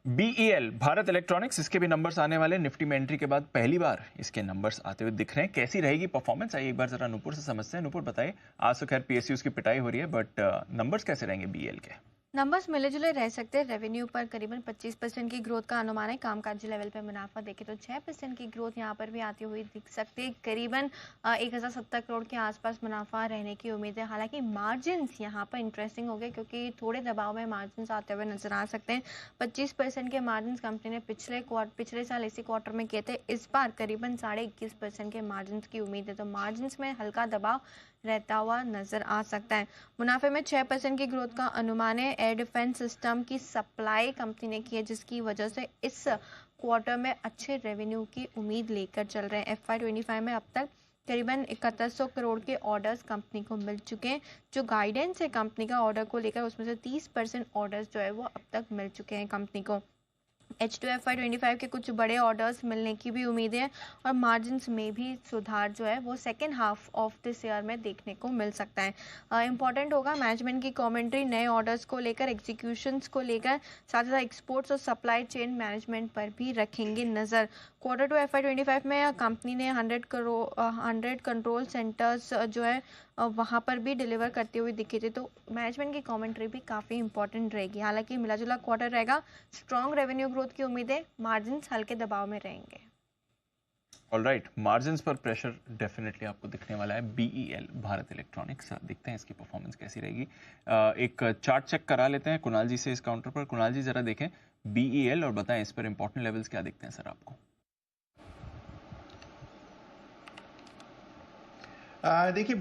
BEL Bharat electronics, इसके भी numbers आने वाले। निफ्टी में एंट्री के बाद पहली बार इसके नंबर्स आते हुए दिख रहे हैं। कैसी रहेगी परफॉर्मेंस, आइए एक बार जरा नूपुर से समझते हैं। नूपुर बताइए, आज तो खैर पीएसयूज की पिटाई हो रही है, बट नंबर्स कैसे रहेंगे बीईएल के? नंबर्स मिले जुले रह सकते हैं। रेवेन्यू पर करीबन 25% की ग्रोथ का अनुमान है। कामकाजी लेवल पे मुनाफा देखें तो 6% की ग्रोथ यहाँ पर भी आती हुई दिख सकती है। करीबन 1070 करोड़ के आसपास मुनाफा रहने की उम्मीद है। हालांकि मार्जिन्स यहाँ पर इंटरेस्टिंग हो गए क्योंकि थोड़े दबाव में मार्जिन्स आते हुए नजर आ सकते हैं। 25% के मार्जिन्स कंपनी ने पिछले साल इसी क्वार्टर में किए थे। इस बार करीबन 21.5% के मार्जिन्स की उम्मीद है, तो मार्जिन्स में हल्का दबाव रहता हुआ नजर आ सकता है। मुनाफे में 6% की ग्रोथ का अनुमान है। एयर डिफेंस सिस्टम की सप्लाई कंपनी ने की है, जिसकी वजह से इस क्वार्टर में अच्छे रेवेन्यू की उम्मीद लेकर चल रहे हैं। FY25 में अब तक करीबन 7100 करोड़ के ऑर्डर्स कंपनी को मिल चुके हैं। जो गाइडेंस है कंपनी का ऑर्डर को लेकर, उसमें से 30% ऑर्डर्स जो है वो अब तक मिल चुके हैं कंपनी को। H2 FY25 के कुछ बड़े ऑर्डर्स मिलने की भी उम्मीद है और मार्जिन्स में भी सुधार जो है वो second half of this year में देखने को मिल सकता है। इंपॉर्टेंट होगा मैनेजमेंट की कमेंट्री नए ऑर्डर्स को लेकर, एग्जीक्यूशंस को लेकर, साथ ही साथ एक्सपोर्ट्स और सप्लाई चेन मैनेजमेंट पर भी रखेंगे नज़र। Q2 FY25 में कंपनी ने 100 कंट्रोल सेंटर्स जो है वहाँ पर भी डिलीवर करते हुए दिखे थे, तो मैनेजमेंट की कमेंट्री भी काफ़ी इंपॉर्टेंट रहेगी। हालांकि मिला जुला क्वार्टर रहेगा, स्ट्रॉन्ग रेवेन्यू ग्रोथ की उम्मीद है, मार्जिन्स हल्के दबाव में रहेंगे। ऑलराइट, मार्जिन्स पर प्रेशर डेफिनेटली आपको दिखने वाला है। बीईएल भारत इलेक्ट्रॉनिक्स, देखते हैं इसकी परफॉर्मेंस कैसी रहेगी। एक चार्ट चेक करा लेते हैं कुणाल जी से इस काउंटर पर। कुणाल जी जरा देखें बीईएल और बताएं इस पर इंपॉर्टेंट लेवल्स क्या दिखते हैं सर आपको? देखिए,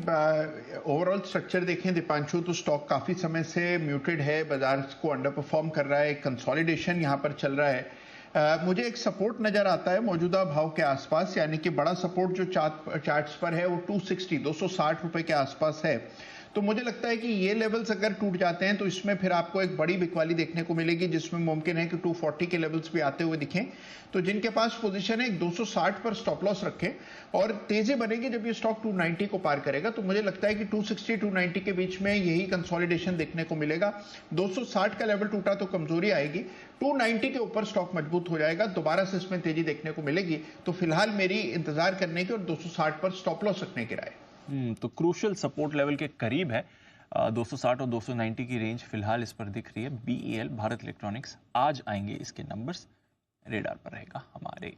ओवरऑल स्ट्रक्चर देखें दीपांशु, तो स्टॉक काफ़ी समय से म्यूटेड है, बाजार को अंडर परफॉर्म कर रहा है, कंसोलिडेशन यहाँ पर चल रहा है। मुझे एक सपोर्ट नज़र आता है मौजूदा भाव के आसपास, यानी कि बड़ा सपोर्ट जो चार्ट्स पर है वो 260 रुपए के आसपास है। तो मुझे लगता है कि ये लेवल्स अगर टूट जाते हैं तो इसमें फिर आपको एक बड़ी बिकवाली देखने को मिलेगी, जिसमें मुमकिन है कि 240 के लेवल्स भी आते हुए दिखें। तो जिनके पास पोजीशन है 260 पर स्टॉप लॉस रखें, और तेजी बनेगी जब ये स्टॉक 290 को पार करेगा। तो मुझे लगता है कि 260 290 के बीच में यही कंसोलिडेशन देखने को मिलेगा। 260 का लेवल टूटा तो कमजोरी आएगी, 290 के ऊपर स्टॉक मजबूत हो जाएगा, दोबारा से इसमें तेजी देखने को मिलेगी। तो फिलहाल मेरी इंतजार करने की और 260 पर स्टॉप लॉस रखने की राय। तो क्रूशियल सपोर्ट लेवल के करीब है। 260 और 290 की रेंज फिलहाल इस पर दिख रही है। बीईएल भारत इलेक्ट्रॉनिक्स, आज आएंगे इसके नंबर्स, रेडार पर रहेगा हमारे।